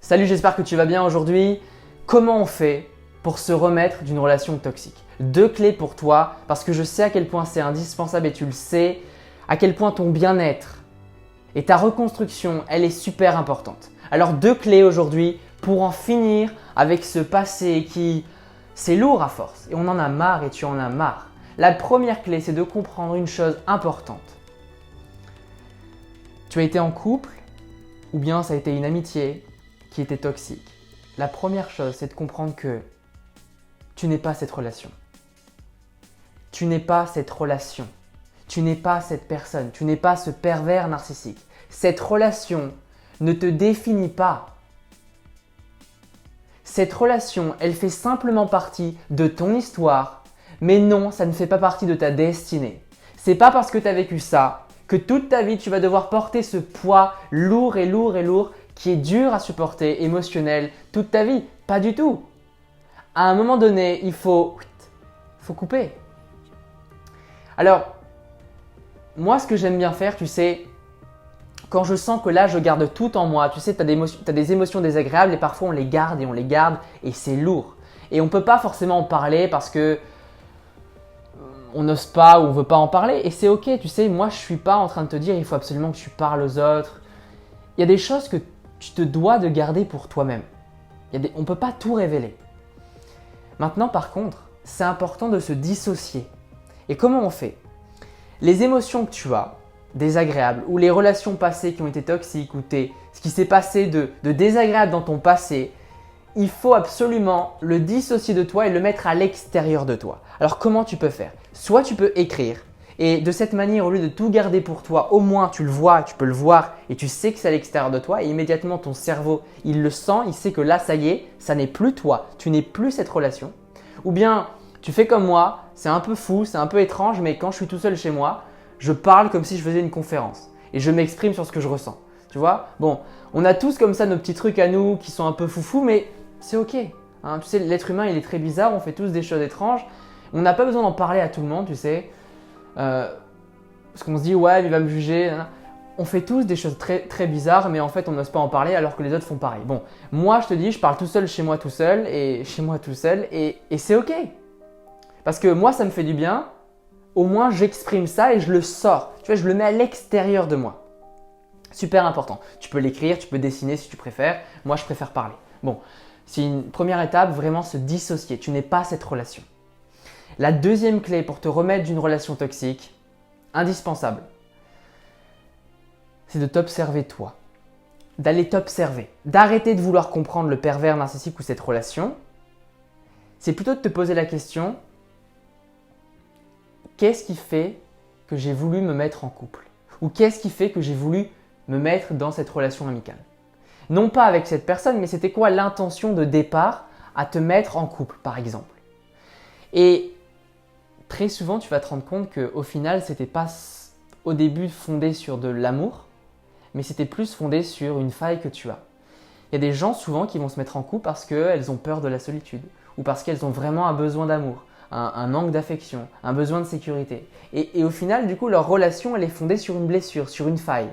Salut, j'espère que tu vas bien aujourd'hui. Comment on fait pour se remettre d'une relation toxique? 2 clés pour toi parce que je sais à quel point c'est indispensable et tu le sais, à quel point ton bien-être et ta reconstruction, elle est super importante. Alors 2 clés aujourd'hui pour en finir avec ce passé qui, c'est lourd à force et on en a marre et tu en as marre. La première clé, c'est de comprendre une chose importante. Tu as été en couple ou bien ça a été une amitié qui était toxique. La première chose, c'est de comprendre que tu n'es pas cette relation. Tu n'es pas cette relation. Tu n'es pas cette personne. Tu n'es pas ce pervers narcissique. Cette relation ne te définit pas. Cette relation, elle fait simplement partie de ton histoire, mais non, ça ne fait pas partie de ta destinée. C'est pas parce que tu as vécu ça que toute ta vie, tu vas devoir porter ce poids lourd qui est dur à supporter, émotionnel, toute ta vie. Pas du tout. À un moment donné, il faut couper. Alors, moi, ce que j'aime bien faire, tu sais, quand je sens que là, je garde tout en moi, tu sais, tu as des émotions désagréables et parfois on les garde et c'est lourd. Et on ne peut pas forcément en parler parce que on n'ose pas ou on ne veut pas en parler et c'est ok, tu sais, moi je ne suis pas en train de te dire il faut absolument que tu parles aux autres. Il y a des choses que tu te dois de garder pour toi-même. On ne peut pas tout révéler. Maintenant par contre, c'est important de se dissocier. Et comment on fait? Les émotions que tu as, désagréables, ou les relations passées qui ont été toxiques, ou ce qui s'est passé de désagréable dans ton passé, il faut absolument le dissocier de toi et le mettre à l'extérieur de toi. Alors comment tu peux faire? Soit tu peux écrire et de cette manière, au lieu de tout garder pour toi, au moins tu le vois, tu peux le voir et tu sais que c'est à l'extérieur de toi et immédiatement ton cerveau, il le sent, il sait que là, ça y est, ça n'est plus toi, tu n'es plus cette relation. Ou bien tu fais comme moi, c'est un peu fou, c'est un peu étrange, mais quand je suis tout seul chez moi, je parle comme si je faisais une conférence et je m'exprime sur ce que je ressens. Tu vois? Bon, on a tous comme ça nos petits trucs à nous qui sont un peu foufous, mais c'est ok. Hein, tu sais, l'être humain, il est très bizarre, on fait tous des choses étranges. On n'a pas besoin d'en parler à tout le monde, tu sais. Parce qu'on se dit, ouais, il va me juger. On fait tous des choses très, très bizarres, mais en fait, on n'ose pas en parler alors que les autres font pareil. Bon, moi, je te dis, je parle tout seul chez moi tout seul et c'est ok. Parce que moi, ça me fait du bien. Au moins, j'exprime ça et je le sors. Tu vois, je le mets à l'extérieur de moi. Super important. Tu peux l'écrire, tu peux dessiner si tu préfères. Moi, je préfère parler. Bon, c'est une première étape, vraiment se dissocier. Tu n'es pas cette relation. La deuxième clé pour te remettre d'une relation toxique, indispensable, c'est de t'observer toi. D'aller t'observer. D'arrêter de vouloir comprendre le pervers narcissique ou cette relation. C'est plutôt de te poser la question, qu'est-ce qui fait que j'ai voulu me mettre en couple? Ou qu'est-ce qui fait que j'ai voulu me mettre dans cette relation amicale? Non pas avec cette personne, mais c'était quoi l'intention de départ à te mettre en couple, par exemple? Et très souvent, tu vas te rendre compte qu'au final, ce n'était pas au début fondé sur de l'amour, mais c'était plus fondé sur une faille que tu as. Il y a des gens souvent qui vont se mettre en couple parce qu'elles ont peur de la solitude ou parce qu'elles ont vraiment un besoin d'amour, un manque d'affection, un besoin de sécurité. Et au final, du coup, leur relation, elle est fondée sur une blessure, sur une faille.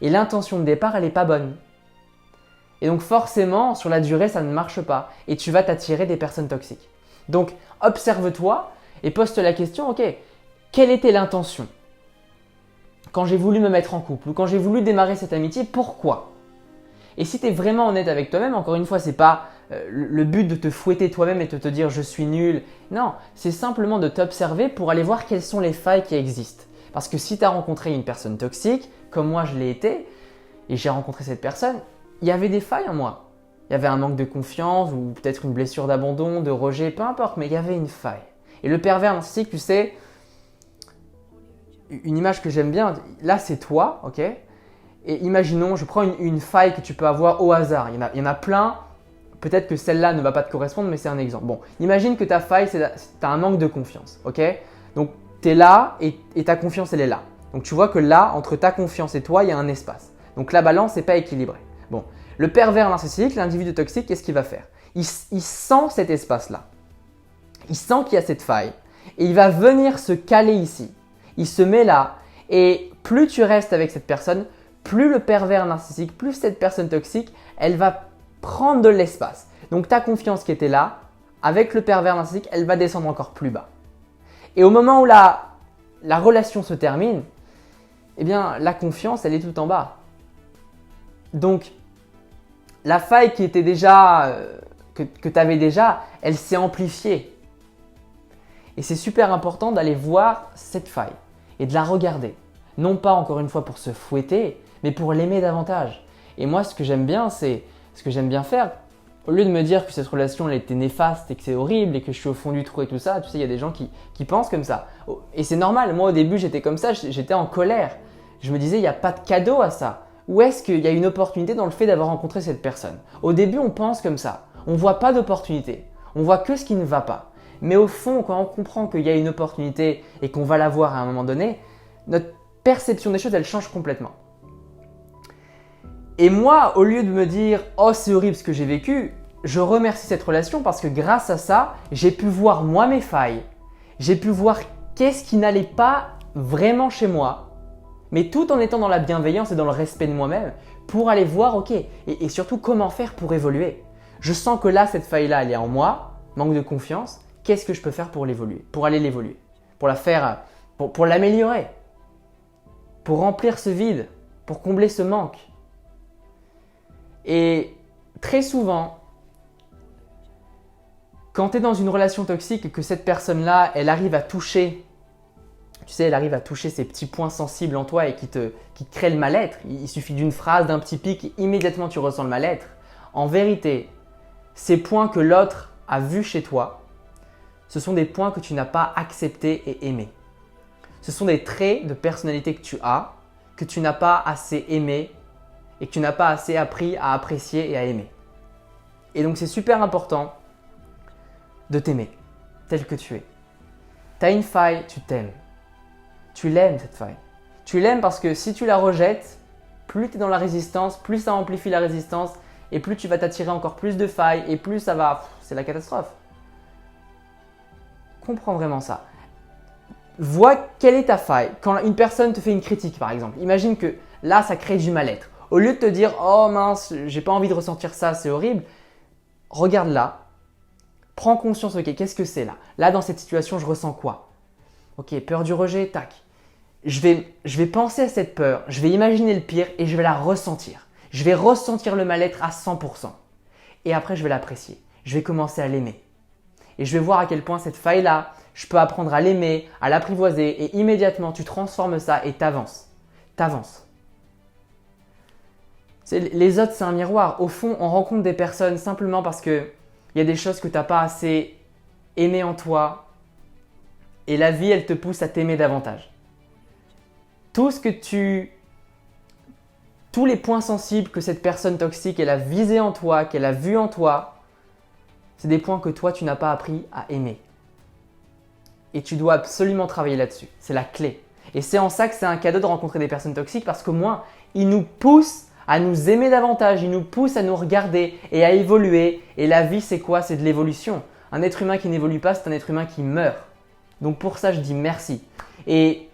Et l'intention de départ, elle n'est pas bonne. Et donc forcément, sur la durée, ça ne marche pas et tu vas t'attirer des personnes toxiques. Donc, observe-toi et pose-toi la question, ok, quelle était l'intention quand j'ai voulu me mettre en couple ou quand j'ai voulu démarrer cette amitié, pourquoi? Et si tu es vraiment honnête avec toi-même, encore une fois, ce n'est pas le but de te fouetter toi-même et de te dire je suis nul. Non, c'est simplement de t'observer pour aller voir quelles sont les failles qui existent. Parce que si tu as rencontré une personne toxique, comme moi je l'ai été, et j'ai rencontré cette personne, il y avait des failles en moi. Il y avait un manque de confiance ou peut-être une blessure d'abandon, de rejet, peu importe, mais il y avait une faille. Et le pervers narcissique, tu sais, une image que j'aime bien, là c'est toi, ok? Et imaginons, je prends une faille que tu peux avoir au hasard. Il y en a plein, peut-être que celle-là ne va pas te correspondre, mais c'est un exemple. Bon, imagine que ta faille, tu as un manque de confiance, ok? Donc tu es là et ta confiance, elle est là. Donc tu vois que là, entre ta confiance et toi, il y a un espace. Donc la balance n'est pas équilibrée. Bon, le pervers narcissique, l'individu toxique, qu'est-ce qu'il va faire? Il sent cet espace-là. Il sent qu'il y a cette faille et il va venir se caler ici. Il se met là et plus tu restes avec cette personne, plus le pervers narcissique, plus cette personne toxique, elle va prendre de l'espace. Donc ta confiance qui était là, avec le pervers narcissique, elle va descendre encore plus bas. Et au moment où la relation se termine, eh bien la confiance, elle est tout en bas. Donc la faille qui était déjà, que tu avais déjà, elle s'est amplifiée. Et c'est super important d'aller voir cette faille et de la regarder. Non pas encore une fois pour se fouetter, mais pour l'aimer davantage. Et moi, ce que j'aime bien faire, au lieu de me dire que cette relation elle était néfaste et que c'est horrible et que je suis au fond du trou et tout ça, tu sais, il y a des gens qui pensent comme ça. Et c'est normal, moi au début j'étais comme ça, j'étais en colère. Je me disais, il n'y a pas de cadeau à ça. Où est-ce qu'il y a une opportunité dans le fait d'avoir rencontré cette personne? Au début, on pense comme ça. On ne voit pas d'opportunité. On voit que ce qui ne va pas. Mais au fond, quand on comprend qu'il y a une opportunité et qu'on va la voir à un moment donné, notre perception des choses, elle change complètement. Et moi, au lieu de me dire « Oh, c'est horrible ce que j'ai vécu », je remercie cette relation parce que grâce à ça, j'ai pu voir moi mes failles. J'ai pu voir qu'est-ce qui n'allait pas vraiment chez moi, mais tout en étant dans la bienveillance et dans le respect de moi-même pour aller voir, ok, et surtout comment faire pour évoluer. Je sens que là, cette faille-là, elle est en moi, manque de confiance. Qu'est-ce que je peux faire pour l'évoluer, pour aller l'évoluer, pour la faire, pour l'améliorer, pour remplir ce vide, pour combler ce manque. Et très souvent, quand tu es dans une relation toxique et que cette personne-là, elle arrive à toucher, tu sais, elle arrive à toucher ces petits points sensibles en toi et qui te crée le mal-être, il suffit d'une phrase, d'un petit pic, et immédiatement tu ressens le mal-être. En vérité, ces points que l'autre a vus chez toi, ce sont des points que tu n'as pas acceptés et aimés. Ce sont des traits de personnalité que tu as, que tu n'as pas assez aimé et que tu n'as pas assez appris à apprécier et à aimer. Et donc c'est super important de t'aimer tel que tu es. Tu as une faille, tu t'aimes. Tu l'aimes cette faille. Tu l'aimes parce que si tu la rejettes, plus tu es dans la résistance, plus ça amplifie la résistance et plus tu vas t'attirer encore plus de failles et plus ça va… c'est la catastrophe. Comprends vraiment ça. Vois quelle est ta faille. Quand une personne te fait une critique par exemple, imagine que là ça crée du mal-être. Au lieu de te dire « Oh mince, j'ai pas envie de ressentir ça, c'est horrible », regarde là, prends conscience, ok, qu'est-ce que c'est là? Là dans cette situation, je ressens quoi? Ok, peur du rejet, tac. Je vais penser à cette peur, je vais imaginer le pire et je vais la ressentir. Je vais ressentir le mal-être à 100%. Et après, je vais l'apprécier. Je vais commencer à l'aimer. Et je vais voir à quel point cette faille-là, je peux apprendre à l'aimer, à l'apprivoiser et immédiatement, tu transformes ça et t'avances. T'avances. Les autres, c'est un miroir. Au fond, on rencontre des personnes simplement parce qu'il y a des choses que tu n'as pas assez aimées en toi et la vie, elle te pousse à t'aimer davantage. Tous les points sensibles que cette personne toxique, elle a visés en toi, qu'elle a vus en toi, c'est des points que toi, tu n'as pas appris à aimer. Et tu dois absolument travailler là-dessus. C'est la clé. Et c'est en ça que c'est un cadeau de rencontrer des personnes toxiques parce qu'au moins, ils nous poussent à nous aimer davantage, ils nous poussent à nous regarder et à évoluer. Et la vie, c'est quoi? C'est de l'évolution. Un être humain qui n'évolue pas, c'est un être humain qui meurt. Donc pour ça, je dis merci. Et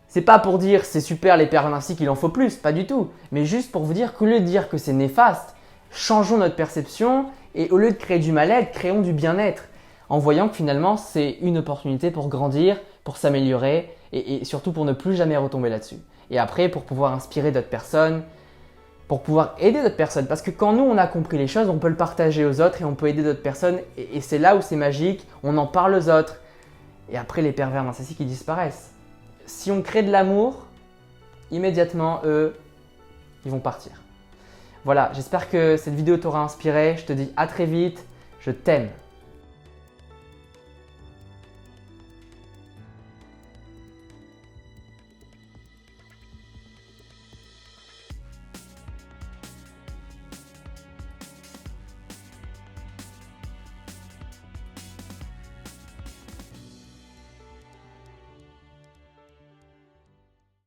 c'est pas pour dire c'est super les pervers narcissiques, il en faut plus, pas du tout. Mais juste pour vous dire qu'au lieu de dire que c'est néfaste, changeons notre perception et au lieu de créer du mal-être, créons du bien-être. En voyant que finalement, c'est une opportunité pour grandir, pour s'améliorer et surtout pour ne plus jamais retomber là-dessus. Et après, pour pouvoir inspirer d'autres personnes, pour pouvoir aider d'autres personnes. Parce que quand nous, on a compris les choses, on peut le partager aux autres et on peut aider d'autres personnes. Et c'est là où c'est magique, on en parle aux autres. Et après, les pervers narcissiques, ils disparaissent. Si on crée de l'amour, immédiatement, eux, ils vont partir. Voilà, j'espère que cette vidéo t'aura inspiré. Je te dis à très vite. Je t'aime.